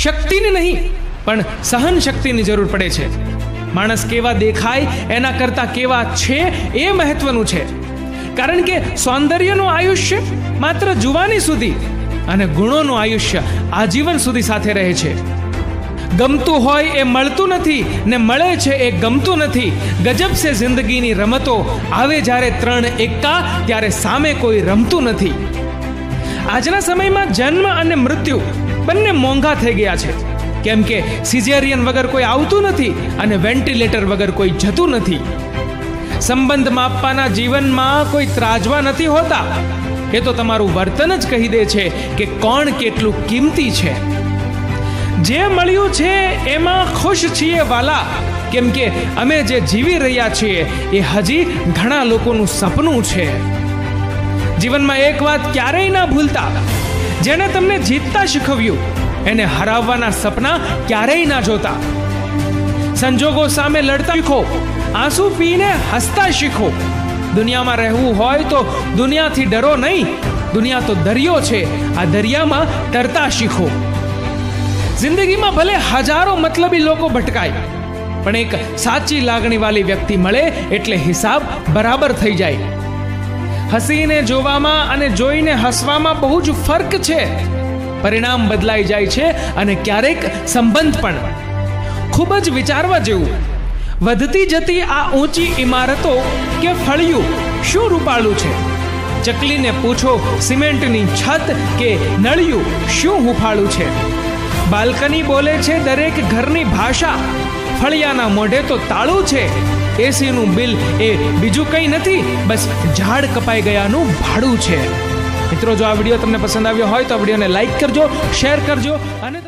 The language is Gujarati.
શક્તિની નહીં પણ સહન શક્તિની જરૂર પડે છે. માણસ કેવા દેખાય એના કરતાં કેવા છે એ મહત્વનું છે. કારણ કે સૌંદર્યનું આયુષ્ય માત્ર જુવાની સુધી અને ગુણોનું આયુષ્ય આજીવન સુધી સાથે રહે છે. ગમતું હોય એ મળતું નથી ને મળે છે એ ગમતું નથી. ગજબ છે જિંદગીની રમતો, આવે જ્યારે 3 એક્કા ત્યારે સામે કોઈ રમતું નથી. આજના સમયમાં જન્મ અને મૃત્યુ બંને મોંઘા થઈ ગયા છે. કેમ કે સિઝેરિયન વગર કોઈ આવતું નથી અને વેન્ટિલેટર વગર કોઈ જતું નથી. સંબંધ માપવાના જીવનમાં કોઈ ત્રાજવા નથી હોતા. એ તો તમારું વર્તન જ કહી દે છે કે કોણ કેટલું કિંમતી છે. જે મળ્યું છે એમાં ખુશ છીએ વાલા, કેમ કે અમે જે જીવી રહ્યા છીએ એ હજી ઘણા લોકોનું સપનું છે. જીવનમાં એક વાત ક્યારેય ના ભૂલતા, જેણે તમને જીતતા શીખવ્યું એને હરાવવાના સપના ક્યારેય ના જોતા. સંજોગો સામે લડતા શીખો, આંસુ પીને હસતા શીખો. દુનિયામાં રહેવું હોય તો દુનિયાથી ડરો નહીં, દુનિયા તો દરિયો છે, આ દરિયામાં તરતા શીખો. જિંદગીમાં ભલે હજારો મતલબી લોકો ભટકાય, પણ એક સાચી લાગણીવાળી વ્યક્તિ મળે એટલે હિસાબ બરાબર થઈ જાય. હસીને જોવામાં અને જોઈને હસવામાં બહુ જ ફરક છે. પરિણામ બદલાઈ જાય છે અને ક્યારેક સંબંધ પણ. ખૂબ જ વિચારવા જેવું. વધતી જતી આ ઊંચી ઇમારતો કે ફળિયું શું રૂપાળું છે? ચકલીને પૂછો સિમેન્ટની છત કે નળિયું શું હુફાળું છે? બાલ્કની બોલે છે દરેક ઘરની ભાષા, ફળિયાના મોઢે તો તાળું છે. એસીનું બિલ એ બીજું કંઈ નથી, બસ ઝાડ કપાઈ ગયાનું ભાડું છે. મિત્રો, જો આ વિડીયો તમને પસંદ આવ્યો હોય તો આ વિડીયોને લાઈક કરજો, શેર કરજો અને